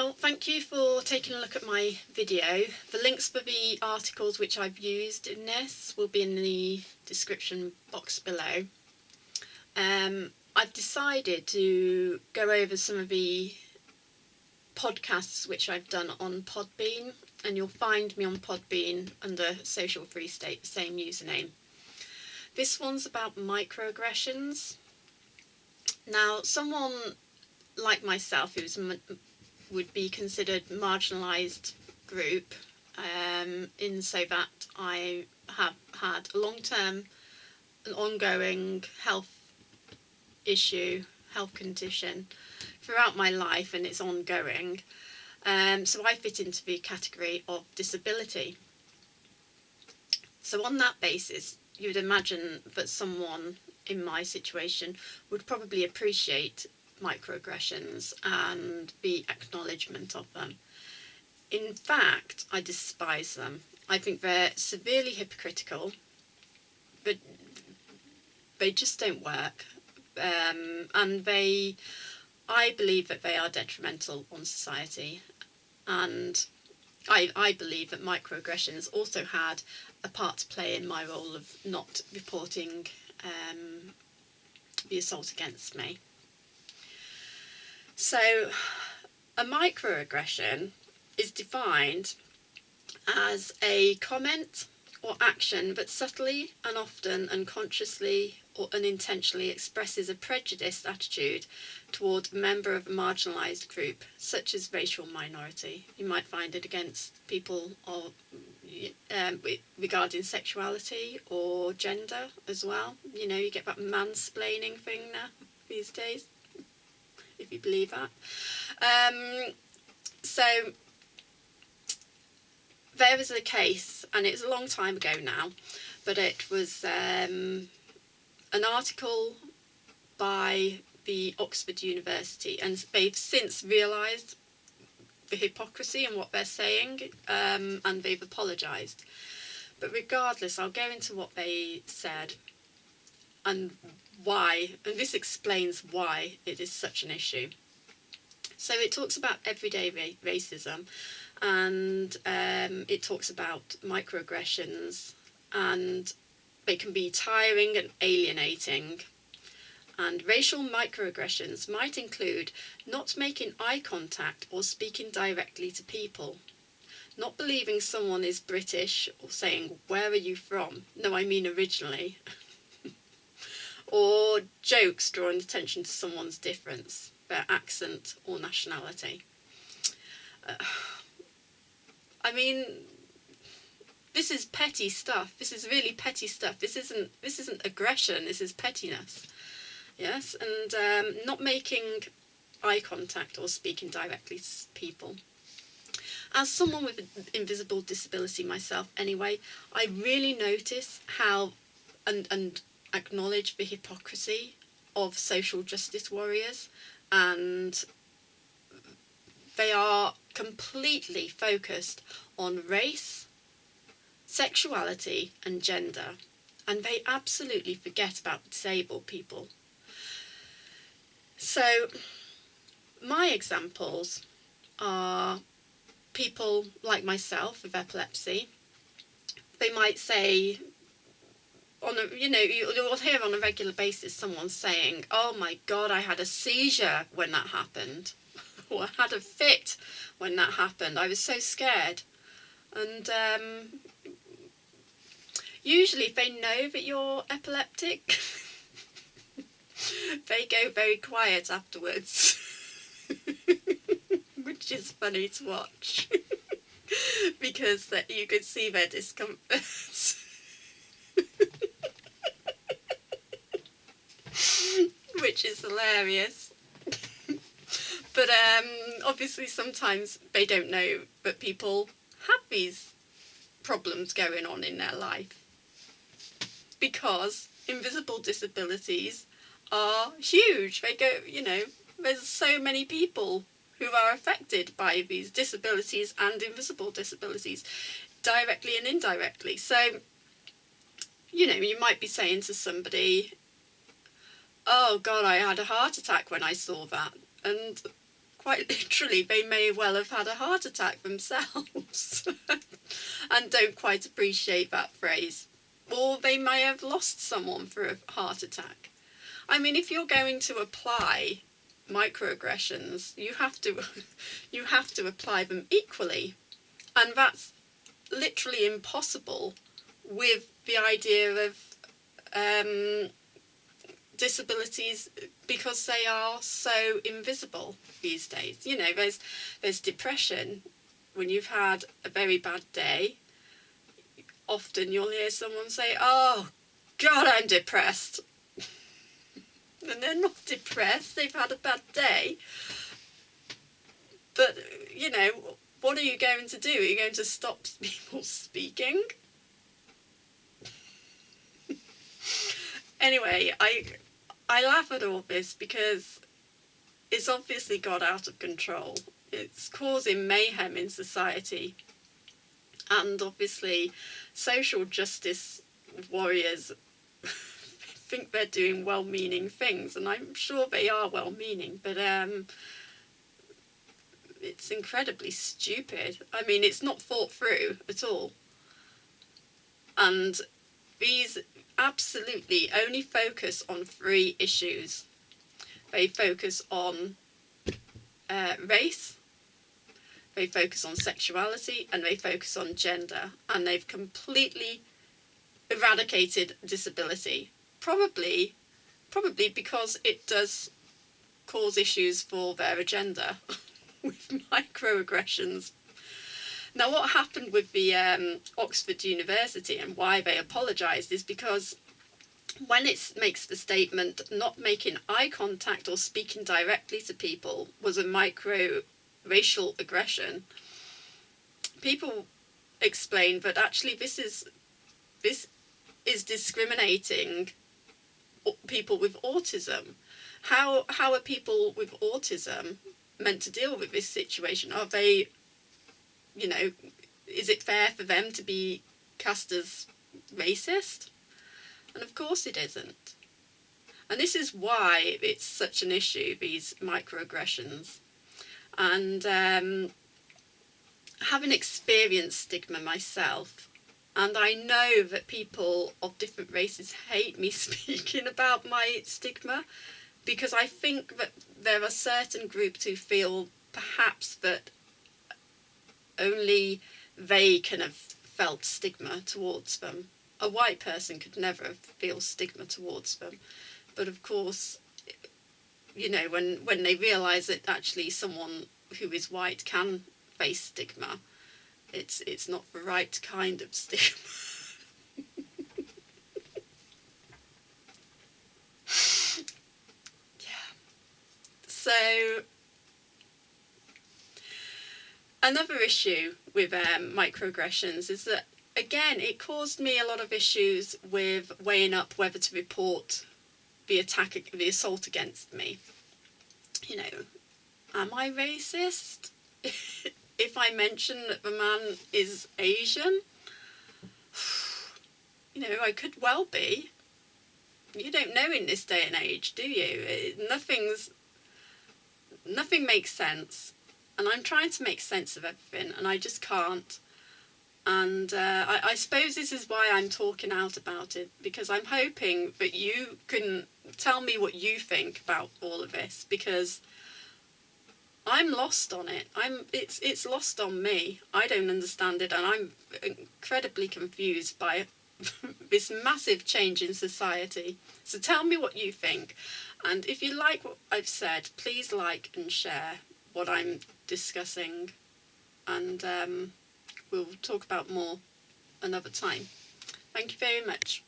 Well, thank you for taking a look at my video. The links for the articles which I've used in this will be in the description box below. I've decided to go over some of the podcasts which I've done on Podbean, and you'll find me on Podbean under Social Free State, the same username. This one's about microaggressions. Now, someone like myself who would be considered marginalised group, in so that I have had a long-term and ongoing health condition throughout my life, and it's ongoing. So I fit into the category of disability. So on that basis, you would imagine that someone in my situation would probably appreciate microaggressions and the acknowledgement of them. In fact, I despise them. I think they're severely hypocritical, but they just don't work. And I believe that they are detrimental on society, and I believe that microaggressions also had a part to play in my role of not reporting the assault against me. So a microaggression is defined as a comment or action that subtly and often unconsciously or unintentionally expresses a prejudiced attitude toward a member of a marginalised group, such as racial minority. You might find it against people of, regarding sexuality or gender as well. You know, you get that mansplaining thing now these days, if you believe that. So there was a case, and it's a long time ago now, but it was an article by the Oxford University, and they've since realised the hypocrisy in what they're saying, and they've apologised. But regardless, I'll go into what they said and why, and this explains why it is such an issue. So it talks about everyday racism, and it talks about microaggressions, and they can be tiring and alienating. And racial microaggressions might include not making eye contact or speaking directly to people, not believing someone is British or saying, "Where are you from?" No, I mean originally. Or jokes drawing attention to someone's difference, their accent or nationality. I mean, this is petty stuff. This is really petty stuff. This isn't aggression. This is pettiness. Yes, and not making eye contact or speaking directly to people. As someone with an invisible disability myself, anyway, I really notice how and acknowledge the hypocrisy of social justice warriors, and they are completely focused on race, sexuality and gender, and they absolutely forget about disabled people. So my examples are people like myself with epilepsy. They might say, you'll hear on a regular basis someone saying, "Oh my God, I had a seizure when that happened," or "I had a fit when that happened. I was so scared." And usually if they know that you're epileptic, they go very quiet afterwards, which is funny to watch because you could see their discomfort. Which is hilarious. But obviously sometimes they don't know that people have these problems going on in their life, because invisible disabilities are huge. They go, there's so many people who are affected by these disabilities and invisible disabilities, directly and indirectly. So, you might be saying to somebody, "Oh God, I had a heart attack when I saw that." And quite literally, they may well have had a heart attack themselves and don't quite appreciate that phrase. Or they may have lost someone through a heart attack. I mean, if you're going to apply microaggressions, you have to apply them equally. And that's literally impossible with the idea of disabilities, because they are so invisible these days. You know, there's depression. When you've had a very bad day, often you'll hear someone say, "Oh God, I'm depressed." And they're not depressed, they've had a bad day. But, you know, what are you going to do? Are you going to stop people speaking? Anyway, I laugh at all this because it's obviously got out of control. It's causing mayhem in society. And obviously, social justice warriors think they're doing well-meaning things, and I'm sure they are well-meaning, but it's incredibly stupid. I mean, it's not thought through at all. And these absolutely only focus on 3 issues. They focus on race, they focus on sexuality, and they focus on gender. And they've completely eradicated disability. Probably because it does cause issues for their agenda with microaggressions. Now, what happened with the Oxford University and why they apologised is because when it makes the statement not making eye contact or speaking directly to people was a micro-racial aggression, people explained that actually this is discriminating people with autism. How are people with autism meant to deal with this situation? Are they, you know, is it fair for them to be cast as racist? And of course it isn't. And this is why it's such an issue, these microaggressions. And having experienced stigma myself, and I know that people of different races hate me speaking about my stigma, because I think that there are certain groups who feel perhaps that only they can have felt stigma towards them. A white person could never feel stigma towards them. But of course, you know, when they realise that actually someone who is white can face stigma, it's not the right kind of stigma. Yeah. So another issue with microaggressions is that, again, it caused me a lot of issues with weighing up whether to report the assault against me. You know, am I racist if I mention that the man is Asian? You know, I could well be. You don't know in this day and age, do you? Nothing makes sense. And I'm trying to make sense of everything, and I just can't. And I suppose this is why I'm talking out about it, because I'm hoping that you can tell me what you think about all of this, because I'm lost on it. It's lost on me. I don't understand it, and I'm incredibly confused by this massive change in society. So tell me what you think. And if you like what I've said, please like and share what I'm discussing. And we'll talk about more another time. Thank you very much.